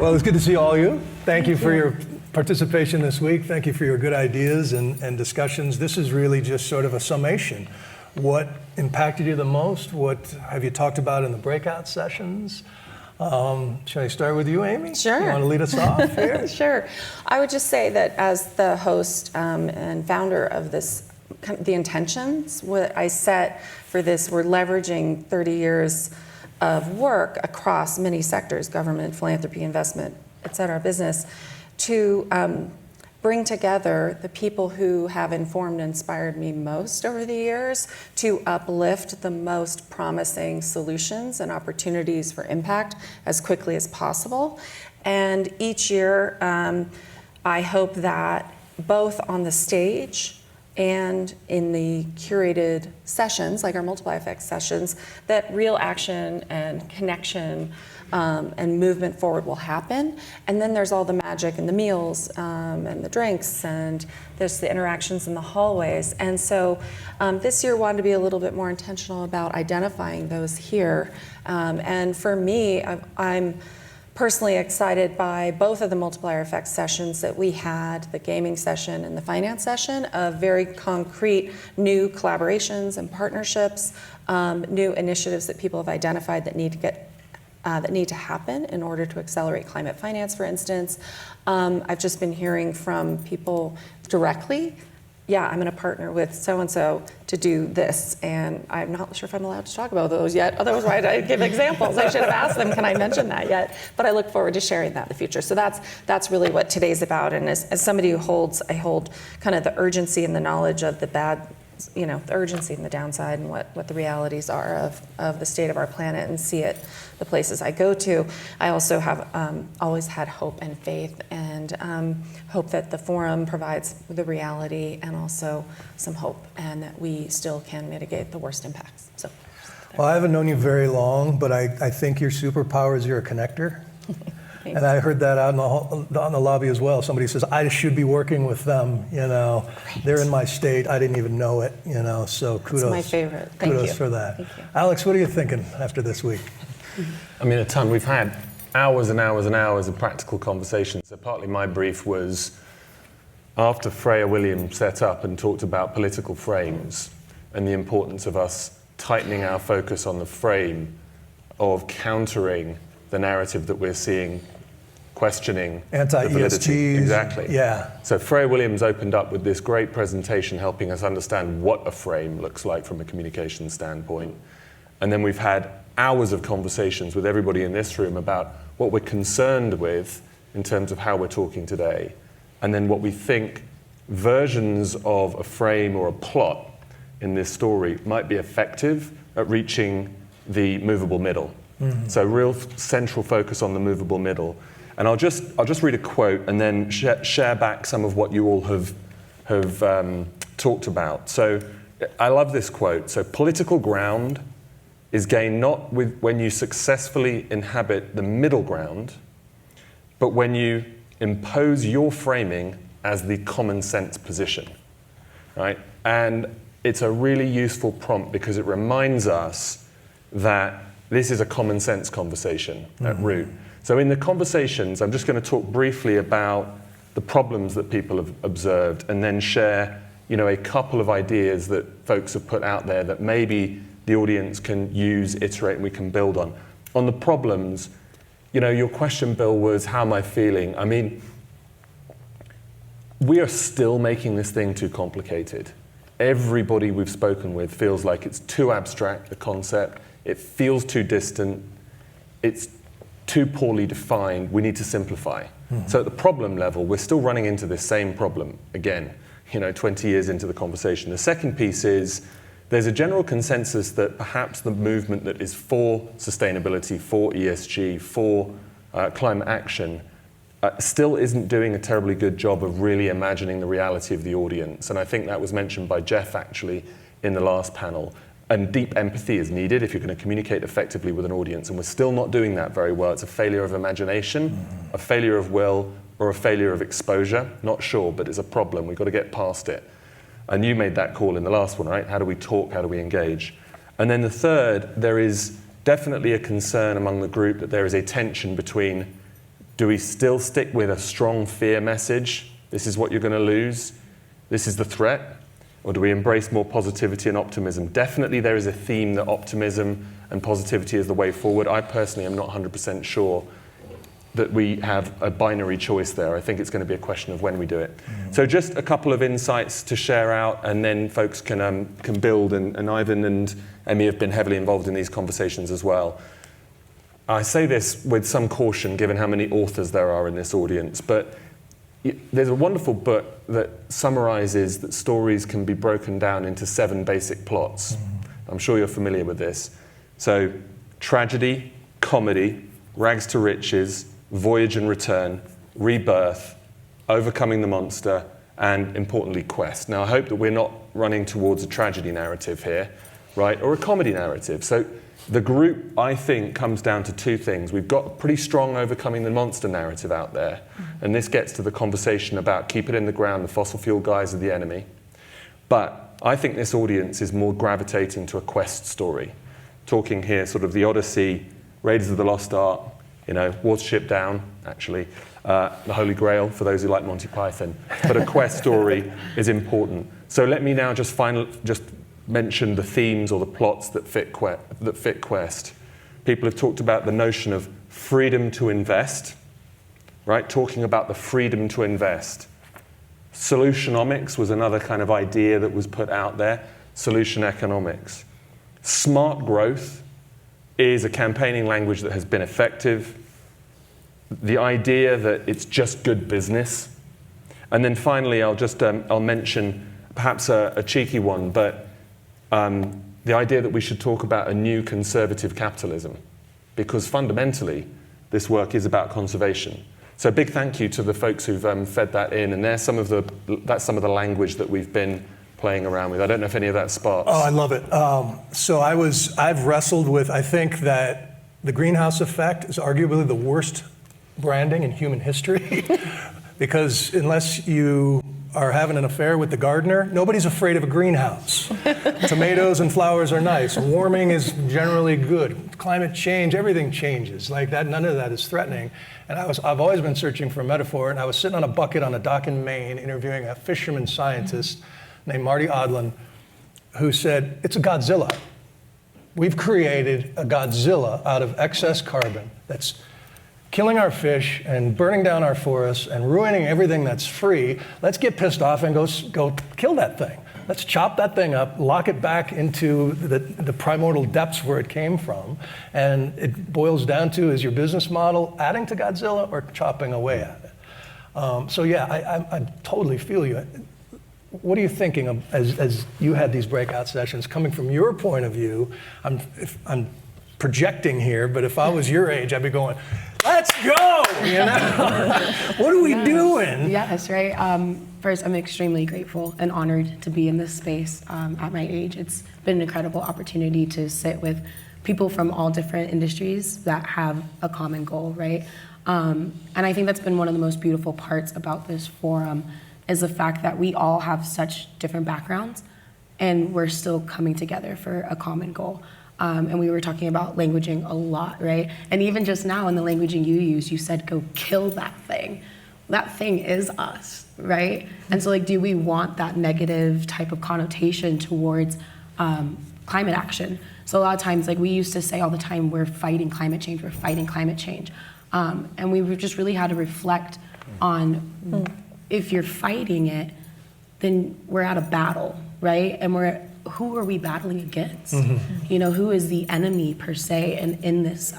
Well, it's good to see all of you. Thank you for your participation this week. Thank you for your good ideas and discussions. This is really just sort of a summation. What impacted you the most? What have you talked about in the breakout sessions? Should I start with you, Amy? Sure. You want to lead us off here? Sure. I would just say that as the host and founder of this, the intentions, what I set for this, we're leveraging 30 years of work across many sectors, government, philanthropy, investment, et cetera, business, to bring together the people who have informed and inspired me most over the years to uplift the most promising solutions and opportunities for impact as quickly as possible. And each year, I hope that both on the stage and in the curated sessions, like our Multiply Effects sessions, that real action and connection and movement forward will happen. And then there's all the magic and the meals and the drinks, and there's the interactions in the hallways. And so this year wanted to be a little bit more intentional about identifying those here. And for me, I'm personally excited by both of the multiplier effects sessions that we had, the gaming session and the finance session, of very concrete new collaborations and partnerships, new initiatives that people have identified that need to happen in order to accelerate climate finance, for instance. I've just been hearing from people directly, yeah, I'm going to partner with so-and-so to do this, and I'm not sure if I'm allowed to talk about those yet. Otherwise, I'd give examples. I should have asked them, can I mention that yet? But I look forward to sharing that in the future. So that's really what today's about. And as somebody who I hold kind of the urgency and the knowledge of the bad, the urgency and the downside and what the realities are of the state of our planet, and see it the places I go to. I also have always had hope and faith, and hope that the forum provides the reality and also some hope, and that we still can mitigate the worst impacts. So, well, I haven't known you very long, but I think your superpower is you're a connector. And I heard that out in the lobby as well. Somebody says, I should be working with them, Great. They're in my state, I didn't even know it, so kudos. It's my favorite. Thank you. Kudos for that. Thank you. Alex, what are you thinking after this week? I mean, a ton. We've had hours and hours and hours of practical conversations. So partly my brief was after Freya Williams set up and talked about political frames and the importance of us tightening our focus on the frame of countering the narrative that we're seeing, questioning the validity. Exactly. Yeah. So Freya Williams opened up with this great presentation helping us understand what a frame looks like from a communication standpoint. And then we've had hours of conversations with everybody in this room about what we're concerned with in terms of how we're talking today, and then what we think versions of a frame or a plot in this story might be effective at reaching the movable middle. Mm-hmm. So real central focus on the movable middle. And I'll just read a quote and then share back some of what you all have talked about. So I love this quote. So political ground is gained not when you successfully inhabit the middle ground, but when you impose your framing as the common sense position, right? And it's a really useful prompt because it reminds us that this is a common sense conversation at root. So in the conversations, I'm just going to talk briefly about the problems that people have observed, and then share, a couple of ideas that folks have put out there that maybe the audience can use, iterate, and we can build on. On the problems, your question, Bill, was how am I feeling? I mean, we are still making this thing too complicated. Everybody we've spoken with feels like it's too abstract, the concept. It feels too distant. It's too poorly defined. We need to simplify. Mm-hmm. So at the problem level, we're still running into this same problem again, 20 years into the conversation. The second piece is there's a general consensus that perhaps the movement that is for sustainability, for ESG, for climate action, still isn't doing a terribly good job of really imagining the reality of the audience. And I think that was mentioned by Jeff actually in the last panel. And deep empathy is needed if you're going to communicate effectively with an audience. And we're still not doing that very well. It's a failure of imagination, a failure of will, or a failure of exposure. Not sure, but it's a problem. We've got to get past it. And you made that call in the last one, right? How do we talk? How do we engage? And then the third, there is definitely a concern among the group that there is a tension between Do we still stick with a strong fear message? This is what you're going to lose. This is the threat. Or do we embrace more positivity and optimism? Definitely there is a theme that optimism and positivity is the way forward. I personally am not 100% sure that we have a binary choice there. I think it's going to be a question of when we do it. So just a couple of insights to share out, and then folks can build, and Ivan and Emmy have been heavily involved in these conversations as well. I say this with some caution, given how many authors there are in this audience, but there's a wonderful book that summarizes that stories can be broken down into 7 basic plots. I'm sure you're familiar with this. So tragedy, comedy, rags to riches, voyage and return, rebirth, overcoming the monster, and importantly, quest. Now, I hope that we're not running towards a tragedy narrative here, right, or a comedy narrative. So the group, I think, comes down to 2 things. We've got a pretty strong overcoming the monster narrative out there, and this gets to the conversation about keep it in the ground, the fossil fuel guys are the enemy. But I think this audience is more gravitating to a quest story. Talking here sort of the Odyssey, Raiders of the Lost Ark, Watership Down, actually, the Holy Grail, for those who like Monty Python. But a quest story is important. So let me now just mention the themes or the plots that fit quest. People have talked about the notion of freedom to invest, right? Talking about the freedom to invest. Solutionomics was another kind of idea that was put out there. Solution economics. Smart growth is a campaigning language that has been effective. The idea that it's just good business. And then finally, I'll mention perhaps a cheeky one, but the idea that we should talk about a new conservative capitalism, because fundamentally, this work is about conservation. So big thank you to the folks who've fed that in, and that's some of the language that we've been playing around with. I don't know if any of that sparks. Oh, I love it. So I've wrestled with, I think that the greenhouse effect is arguably the worst branding in human history because unless you are having an affair with the gardener, nobody's afraid of a greenhouse. Tomatoes and flowers are nice. Warming is generally good. Climate change, everything changes. Like that, none of that is threatening. And I've always been searching for a metaphor, and I was sitting on a bucket on a dock in Maine interviewing a fisherman scientist named Marty Odlin, who said, it's a Godzilla. We've created a Godzilla out of excess carbon that's killing our fish and burning down our forests and ruining everything that's free. Let's get pissed off and go kill that thing. Let's chop that thing up, lock it back into the primordial depths where it came from. And it boils down to, is your business model adding to Godzilla or chopping away at it? So yeah, I totally feel you. What are you thinking of as you had these breakout sessions? Coming from your point of view, I'm projecting here, but if I was your age, I'd be going, let's go, What are we doing? Yes, right. First, I'm extremely grateful and honored to be in this space at my age. It's been an incredible opportunity to sit with people from all different industries that have a common goal, right? And I think that's been one of the most beautiful parts about this forum is the fact that we all have such different backgrounds and we're still coming together for a common goal. And we were talking about languaging a lot, right? And even just now in the languaging you used, you said, go kill that thing. That thing is us, right? And so do we want that negative type of connotation towards climate action? So a lot of times, we used to say all the time, we're fighting climate change, we're fighting climate change. And we just really had to reflect on if you're fighting it, then we're at a battle, right? And who are we battling against? Who is the enemy per se in this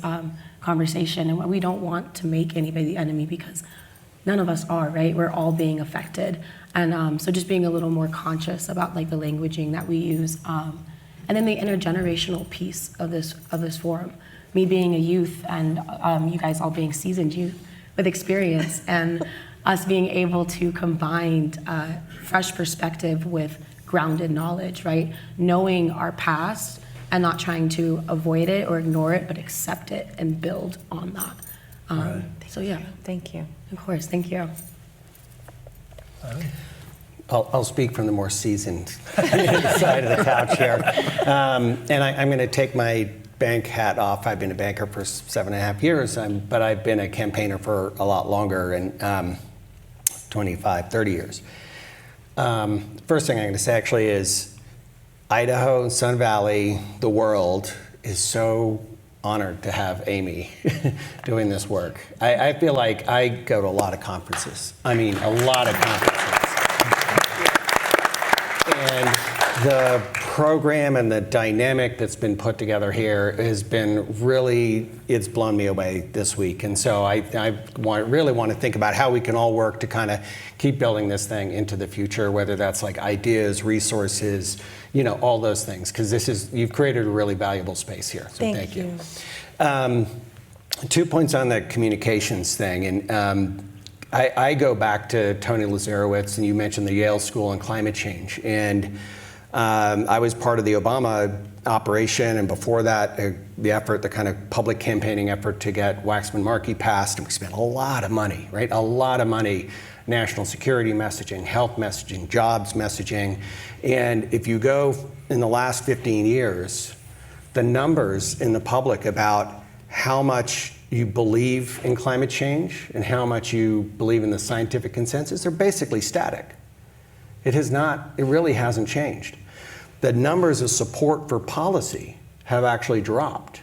conversation? And we don't want to make anybody the enemy because none of us are, right? We're all being affected. And so just being a little more conscious about the languaging that we use. And then the intergenerational piece of this forum. Me being a youth and you guys all being seasoned youth with experience and us being able to combine fresh perspective with grounded knowledge, right? Knowing our past and not trying to avoid it or ignore it, but accept it and build on that. Right. So yeah. Thank you. Of course, thank you. I'll speak from the more seasoned side of the couch here. And I'm going to take my bank hat off. I've been a banker for 7.5 years, but I've been a campaigner for a lot longer, and 25, 30 years. First thing I'm going to say actually is Idaho, Sun Valley, the world is so honored to have Amy doing this work. I feel like I go to a lot of conferences. I mean, a lot of conferences. And the program and the dynamic that's been put together here has been really, it's blown me away this week. And so I really want to think about how we can all work to kind of keep building this thing into the future, whether that's like ideas, resources, you know, all those things, because you've created a really valuable space here. So thank you. 2 points on the communications thing. And I go back to Tony Lazarowitz, and you mentioned the Yale School on climate change. And I was part of the Obama operation, and before that, the effort, the kind of public campaigning effort to get Waxman-Markey passed. And we spent a lot of money, right? A lot of money, national security messaging, health messaging, jobs messaging. And if you go in the last 15 years, the numbers in the public about how much you believe in climate change and how much you believe in the scientific consensus are basically static. It really hasn't changed. The numbers of support for policy have actually dropped,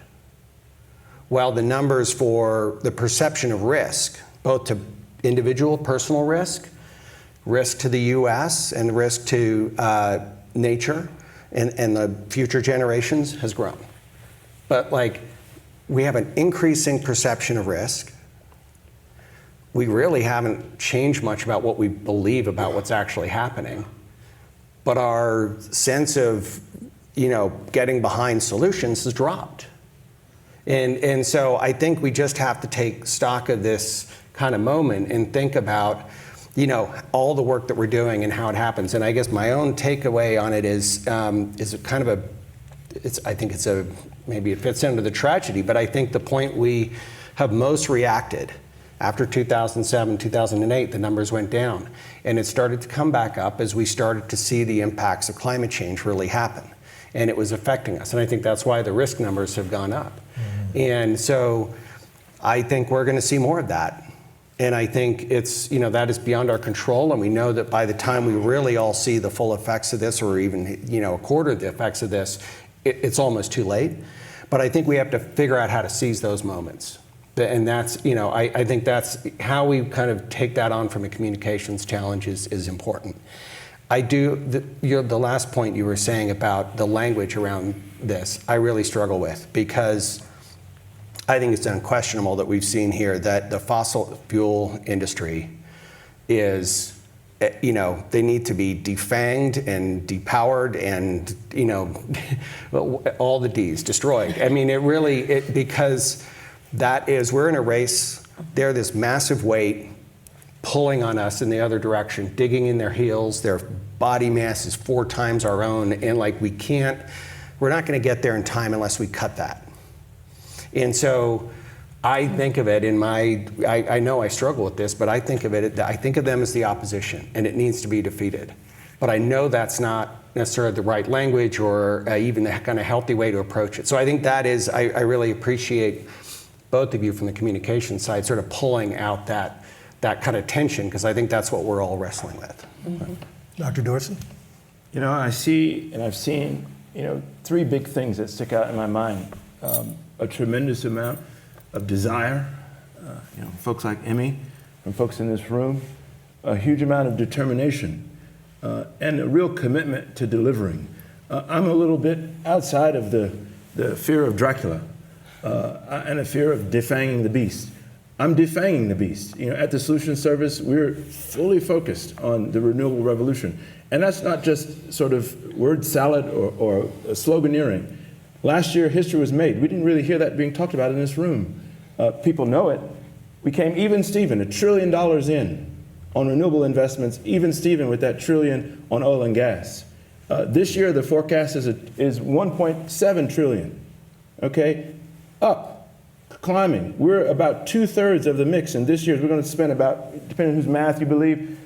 while the numbers for the perception of risk, both to individual personal risk to the US, and risk to nature and the future generations has grown. But like, we have an increasing perception of risk. We really haven't changed much about what we believe about what's actually happening. But our sense of, you know, getting behind solutions has dropped. And so I think we just have to take stock of this kind of moment and think about, you know, all the work that we're doing and how it happens. And I guess my own takeaway on it is kind of I think maybe it fits into the tragedy, but I think the point we have most reacted after 2007, 2008, the numbers went down. And it started to come back up as we started to see the impacts of climate change really happen. And it was affecting us. And I think that's why the risk numbers have gone up. Mm-hmm. And so I think we're going to see more of that. And I think it's, you know, that is beyond our control. And we know that by the time we really all see the full effects of this, or even, you know, a quarter of the effects of this, it's almost too late. But I think we have to figure out how to seize those moments. And that's, you know, I think that's how we kind of take that on from a communications challenge is important. The last point you were saying about the language around this, I really struggle with, because I think it's unquestionable that we've seen here that the fossil fuel industry is, you know, they need to be defanged and depowered and, you know, all the Ds, destroyed. I mean, because we're in a race, they're this massive weight pulling on us in the other direction, digging in their heels, their body mass is 4 times our own, and like we're not gonna get there in time unless we cut that. And so I think of it I know I struggle with this, but I think of them as the opposition, and it needs to be defeated. But I know that's not necessarily the right language or even the kind of healthy way to approach it. So I think that is, I really appreciate both of you from the communication side sort of pulling out that kind of tension, because I think that's what we're all wrestling with. Mm-hmm. Dr. Dorsey? You know, I see and I've seen, you know, 3 big things that stick out in my mind. A tremendous amount of desire, you know, folks like Emmy, from folks in this room, a huge amount of determination, and a real commitment to delivering. I'm a little bit outside of the fear of Dracula and a fear of defanging the beast. I'm defanging the beast. You know, at the Solutions Service, we're fully focused on the renewable revolution. And that's not just sort of word salad or sloganeering. Last year, history was made. We didn't really hear that being talked about in this room. People know it. We came even Steven, $1 trillion in on renewable investments, even Steven with that $1 trillion on oil and gas. This year, the forecast is 1.7 trillion, okay? Up, climbing. We're about 2/3 of the mix, and this year we're going to spend about, depending on whose math you believe,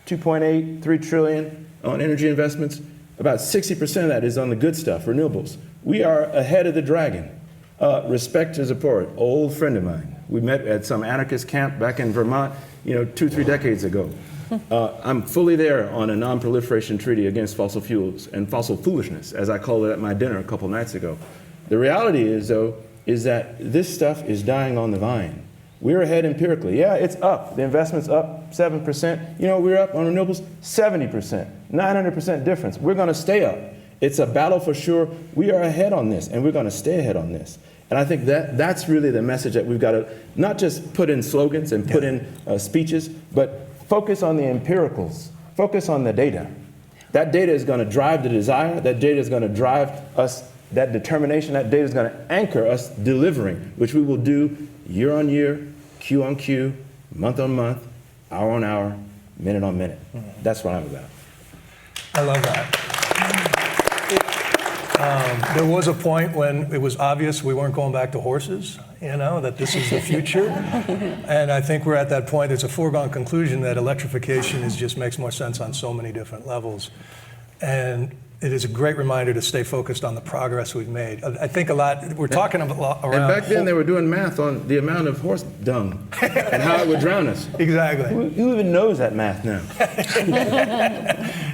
2.8, 3 trillion on energy investments. About 60% of that is on the good stuff, renewables. We are ahead of the dragon. Respect is important. Old friend of mine. We met at some anarchist camp back in Vermont, 2-3 decades ago. I'm fully there on a non-proliferation treaty against fossil fuels and fossil foolishness, as I called it at my dinner a couple nights ago. The reality is, though, is that this stuff is dying on the vine. We're ahead empirically. Yeah, it's up. The investment's up 7%. We're up on renewables 70%, 900% difference. We're going to stay up. It's a battle for sure. We are ahead on this, and we're going to stay ahead on this. And I think that's really the message that we've got to not just put in slogans and put in speeches, but focus on the empiricals. Focus on the data. That data is going to drive the desire. That data is going to drive us, that determination. That data is going to anchor us delivering, which we will do year on year, Q on Q, month on month, hour on hour, minute on minute. That's what I'm about. I love that. There was a point when it was obvious we weren't going back to horses, that this is the future. And I think we're at that point. It's a foregone conclusion that electrification just makes more sense on so many different levels. And it is a great reminder to stay focused on the progress we've made. I think we're talking a lot around. And back then they were doing math on the amount of horse dung and how it would drown us. Exactly. Who even knows that math now?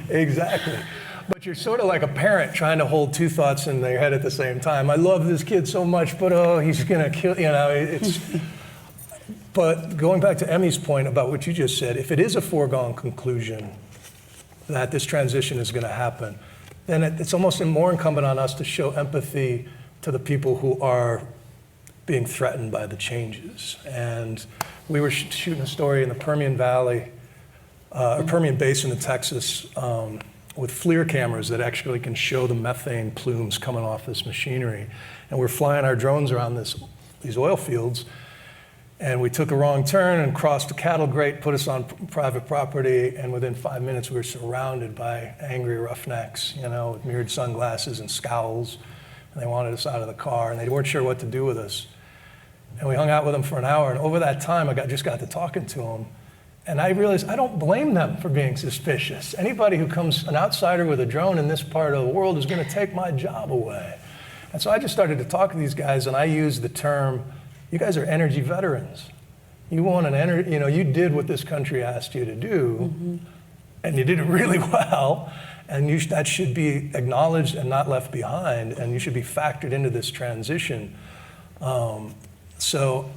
Exactly. But you're sort of like a parent trying to hold two thoughts in their head at the same time. I love this kid so much, but he's going to kill, But going back to Emmy's point about what you just said, if it is a foregone conclusion that this transition is going to happen, then it's almost more incumbent on us to show empathy to the people who are being threatened by the changes. And we were shooting a story in the Permian Valley, Permian Basin in Texas, with FLIR cameras that actually can show the methane plumes coming off this machinery. And we're flying our drones around these oil fields, and we took a wrong turn and crossed a cattle grate, put us on private property, and within 5 minutes we were surrounded by angry roughnecks, with mirrored sunglasses and scowls, and they wanted us out of the car, and they weren't sure what to do with us. And we hung out with them for an hour, and over that time I just got to talking to them. And I realized I don't blame them for being suspicious. Anybody who comes, an outsider with a drone in this part of the world, is going to take my job away. And so I just started to talk to these guys, and I used the term, you guys are energy veterans. You want you did what this country asked you to do, and you did it really well, and that should be acknowledged and not left behind, and you should be factored into this transition. So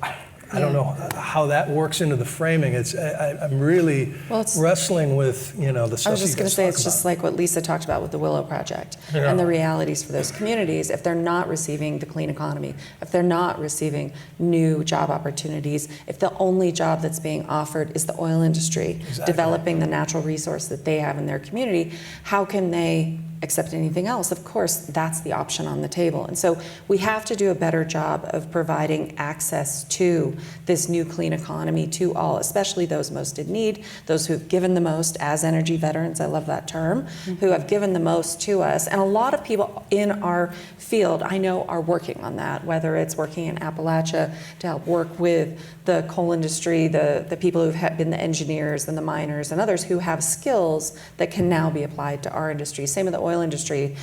I don't know how that works into the framing. I'm really wrestling with the stuff. I was just going to say, it's just like what Lisa talked about with the Willow Project and the realities for those communities. If they're not receiving the clean economy, if they're not receiving new job opportunities, if the only job that's being offered is the oil industry, developing the natural resource that they have in their community, how can they accept anything else? Of course, that's the option on the table. And so we have to do a better job of providing access to this new clean economy to all, especially those most in need, those who've given the most as energy veterans, I love that term, who have given the most to us. And a lot of people in our field, I know, are working on that, whether it's working in Appalachia to help work with the coal industry, the people who've been the engineers and the miners and others who have skills that can now be applied to our industry. Same with the oil industry,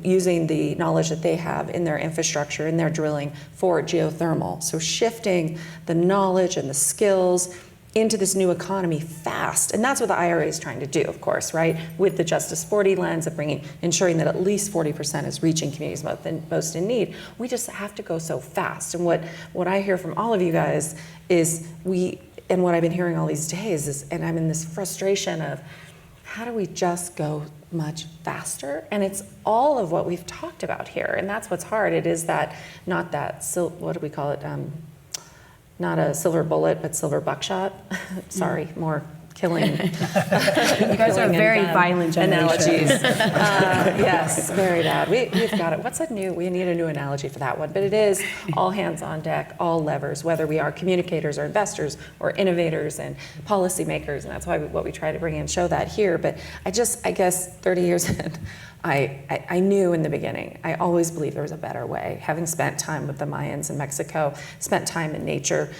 using the knowledge that they have in their infrastructure, in their drilling for geothermal. So shifting the knowledge and the skills into this new economy fast. And that's what the IRA is trying to do, of course, right? With the Justice 40 lens of ensuring that at least 40% is reaching communities most in need. We just have to go so fast. And what I hear from all of you guys is and what I've been hearing all these days is, and I'm in this frustration of, how do we just go much faster? And it's all of what we've talked about here. And that's what's hard. It is that, not that, what do we call it? Not a silver bullet, but silver buckshot. Sorry, more killing. You guys are very violent analogies. Yes, very bad. We've got it. We need a new analogy for that one. But it is all hands on deck, all levers, whether we are communicators or investors or innovators and policymakers. And that's what we try to bring in, show that here. But I guess 30 years in, I knew in the beginning, I always believed there was a better way. Having spent time with the Mayans in Mexico, spent time in nature,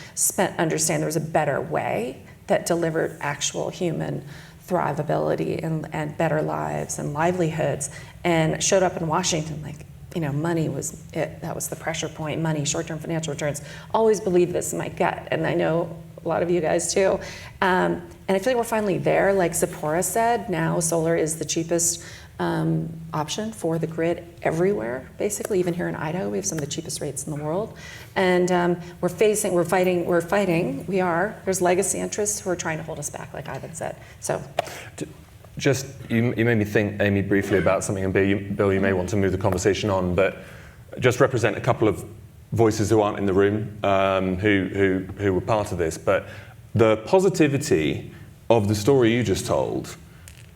understand there was a better way that delivered actual human thrivability and better lives and livelihoods, and showed up in Washington like, money was it. That was the pressure point. Money, short-term financial returns. Always believed this in my gut, and I know a lot of you guys too. And I feel like we're finally there. Like Zipporah said, now solar is the cheapest option for the grid everywhere, basically. Even here in Idaho, we have some of the cheapest rates in the world. And there's legacy interests who are trying to hold us back, like Ivan said. So. Just, you made me think, Amy, briefly about something, and Bill, you may want to move the conversation on, but just represent a couple of voices who aren't in the room, who were part of this. But the positivity of the story you just told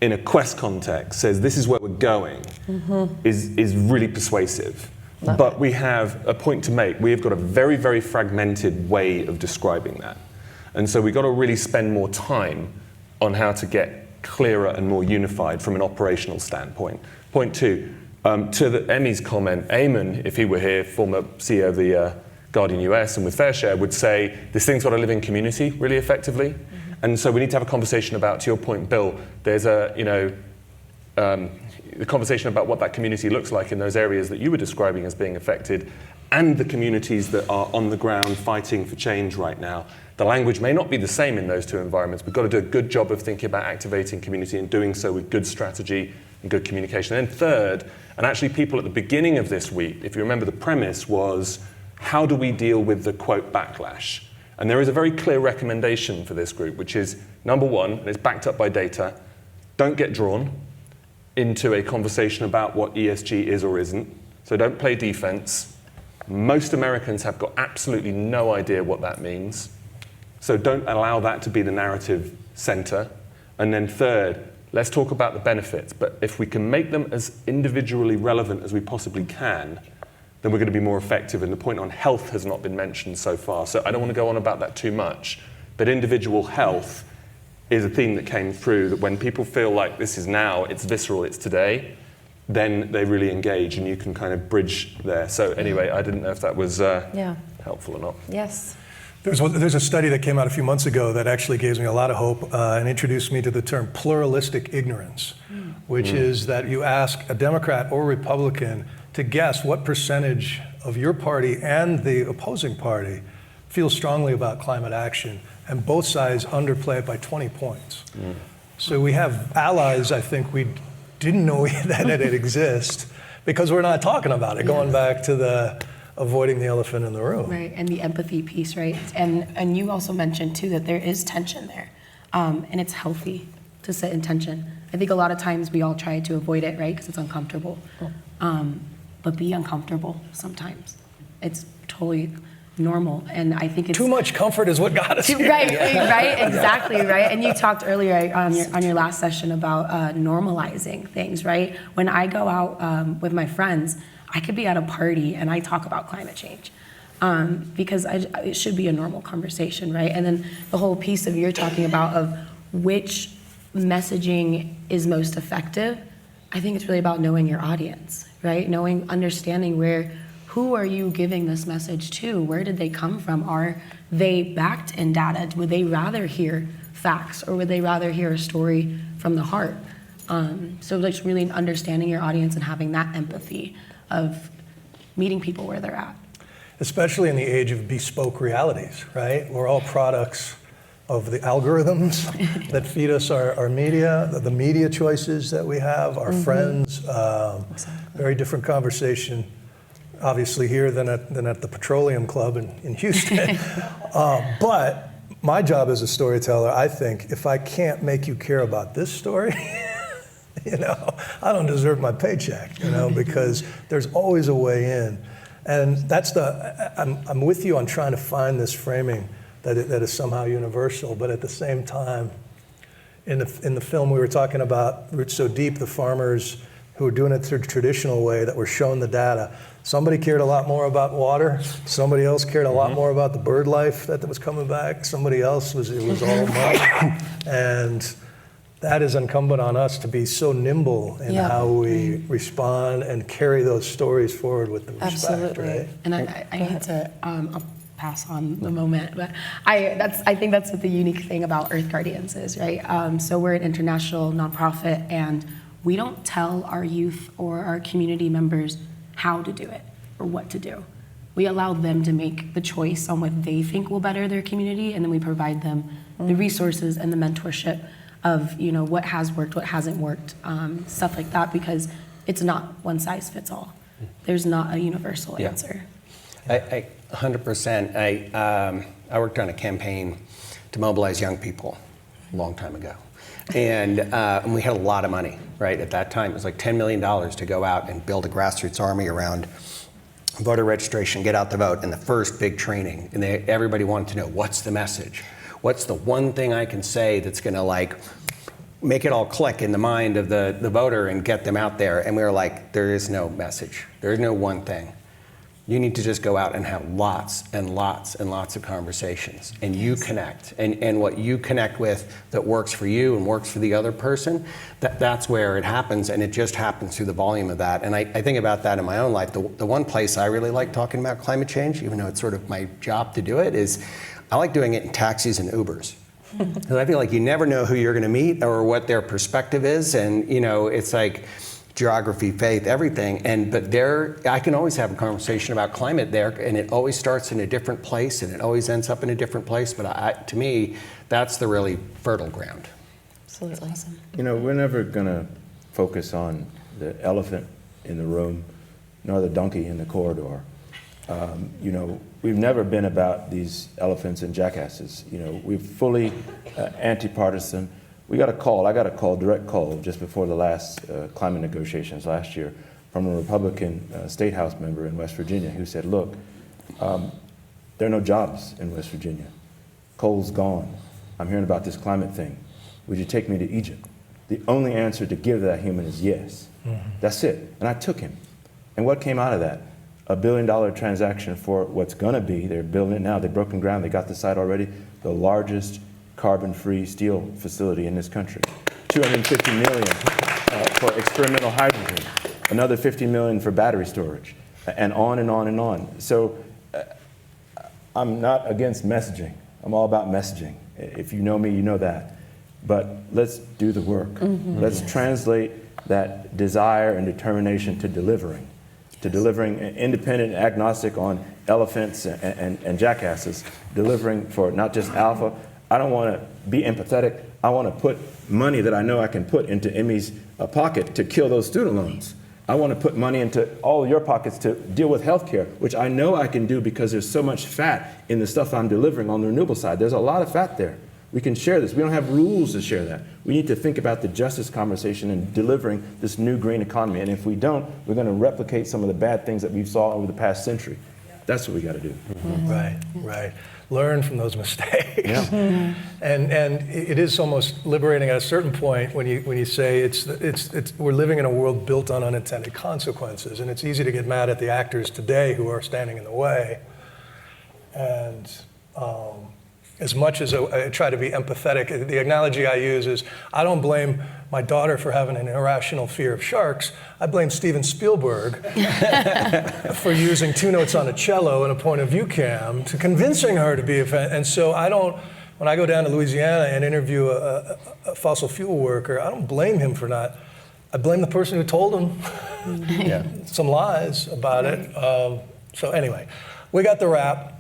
in a quest context says this is where we're going, is really persuasive. But we have a point to make. We have got a very, very fragmented way of describing that. And so we've got to really spend more time on how to get clearer and more unified from an operational standpoint. Point two, to Emmy's comment, Eamon, if he were here, former CEO of the Guardian US and with FairShare, would say this thing's got to live in community really effectively. And so we need to have a conversation about, to your point, Bill, there's the conversation about what that community looks like in those areas that you were describing as being affected, and the communities that are on the ground fighting for change right now. The language may not be the same in those two environments. We've got to do a good job of thinking about activating community and doing so with good strategy and good communication. And then third, and actually people at the beginning of this week, if you remember, the premise was, how do we deal with the, quote, backlash? And there is a very clear recommendation for this group, which is, number one, and it's backed up by data, don't get drawn into a conversation about what ESG is or isn't. So don't play defense. Most Americans have got absolutely no idea what that means. So don't allow that to be the narrative center. And then third, let's talk about the benefits. But if we can make them as individually relevant as we possibly can, then we're going to be more effective. And the point on health has not been mentioned so far. So I don't want to go on about that too much. But individual health is a theme that came through, that when people feel like this is now, it's visceral, it's today, then they really engage, and you can kind of bridge there. So anyway, I didn't know if that was helpful or not. Yes. There's a study that came out a few months ago that actually gave me a lot of hope and introduced me to the term pluralistic ignorance, which is that you ask a Democrat or Republican to guess what percentage of your party and the opposing party feel strongly about climate action, and both sides underplay it by 20 points. So we have allies, I think we didn't know that it exists because we're not talking about it, going back to the avoiding the elephant in the room. Right, and the empathy piece, right? And you also mentioned too that there is tension there, and it's healthy to sit in tension. I think a lot of times we all try to avoid it, right, because it's uncomfortable. But be uncomfortable sometimes. It's totally normal, and I think it's too much comfort is what got us here. Right, exactly, right. And you talked earlier on your last session about normalizing things, right? When I go out with my friends, I could be at a party and I talk about climate change because it should be a normal conversation, right? And then the whole piece of you're talking about of which messaging is most effective, I think it's really about knowing your audience, right? Understanding who are you giving this message to? Where did they come from? Are they backed in data? Would they rather hear facts, or would they rather hear a story from the heart? So like really understanding your audience and having that empathy of meeting people where they're at. Especially in the age of bespoke realities, right? We're all products of the algorithms that feed us our media, the media choices that we have, our friends. Very different conversation, obviously, here than at the Petroleum Club in Houston. But my job as a storyteller, I think, if I can't make you care about this story, I don't deserve my paycheck, because there's always a way in. And that's I'm with you on trying to find this framing that is somehow universal, but at the same time, in the film we were talking about, Roots So Deep, the farmers who were doing it the traditional way that were shown the data. Somebody cared a lot more about water. Somebody else cared a lot more about the bird life that was coming back. Somebody else it was all mud. And that is incumbent on us to be so nimble in how we respond and carry those stories forward with the respect, right? And I hate to I'll pass on the moment, but I think that's what the unique thing about Earth Guardians is, right? So we're an international nonprofit, and we don't tell our youth or our community members how to do it or what to do. We allow them to make the choice on what they think will better their community, and then we provide them the resources and the mentorship of, you know, what has worked, what hasn't worked, stuff like that, because it's not one size fits all. There's not a universal answer. I 100%. I worked on a campaign to mobilize young people a long time ago. And we had a lot of money, right? At that time, it was like $10 million to go out and build a grassroots army around voter registration, get out the vote, and the first big training. And everybody wanted to know, what's the message? What's the one thing I can say that's gonna like make it all click in the mind of the voter and get them out there? And we were like, there is no message. There is no one thing. You need to just go out and have lots and lots and lots of conversations, and you connect. And what you connect with that works for you and works for the other person, that's where it happens, and it just happens through the volume of that. And I think about that in my own life. The one place I really like talking about climate change, even though it's sort of my job to do it, is I like doing it in taxis and Ubers. Because I feel like you never know who you're gonna meet or what their perspective is, and you know, it's like, geography, faith, everything, but I can always have a conversation about climate there, and it always starts in a different place, and it always ends up in a different place, but to me, that's the really fertile ground. Absolutely. Awesome. You know, we're never going to focus on the elephant in the room, nor the donkey in the corridor. You know, we've never been about these elephants and jackasses. You know, we're fully anti-partisan. I got a call, direct call, just before the last climate negotiations last year from a Republican State House member in West Virginia who said, look, there are no jobs in West Virginia. Coal's gone. I'm hearing about this climate thing. Would you take me to Egypt? The only answer to give that human is yes. That's it. And I took him. And what came out of that? $1 billion transaction for what's going to be, they're building it now, they've broken ground, they got the site already, the largest carbon-free steel facility in this country. $250 million for experimental hydrogen, another $50 million for battery storage, and on and on and on. So I'm not against messaging. I'm all about messaging. If you know me, you know that. But let's do the work. Let's translate that desire and determination to delivering independent and agnostic on elephants and jackasses, delivering for not just Alpha. I don't want to be empathetic. I want to put money that I know I can put into Emmy's pocket to kill those student loans. I want to put money into all of your pockets to deal with healthcare, which I know I can do because there's so much fat in the stuff I'm delivering on the renewable side. There's a lot of fat there. We can share this. We don't have rules to share that. We need to think about the justice conversation and delivering this new green economy. And if we don't, we're going to replicate some of the bad things that we saw over the past century. That's what we got to do. Right. Learn from those mistakes. Yeah. And it is almost liberating at a certain point when you say we're living in a world built on unintended consequences, and it's easy to get mad at the actors today who are standing in the way. And as much as I try to be empathetic, the analogy I use is I don't blame my daughter for having an irrational fear of sharks. I blame Steven Spielberg for using 2 notes on a cello and a point of view cam to convincing her to be and so when I go down to Louisiana and interview a fossil fuel worker, I don't blame him for not. I blame the person who told him some lies about it. So anyway, we got the wrap.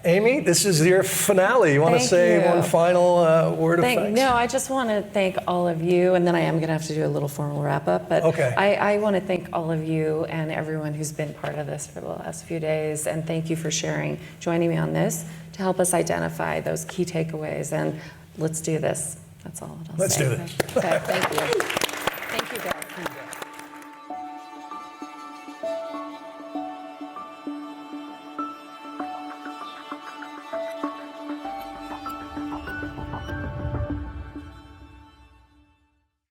Amy, this is your finale. You want to say one final word of thanks? No, I just want to thank all of you, and then I am going to have to do a little formal wrap-up. But okay. I want to thank all of you and everyone who's been part of this for the last few days, and thank you for joining me on this to help us identify those key takeaways. And let's do this. That's all I'll say. Let's do this. Okay, thank you. Thank you, guys.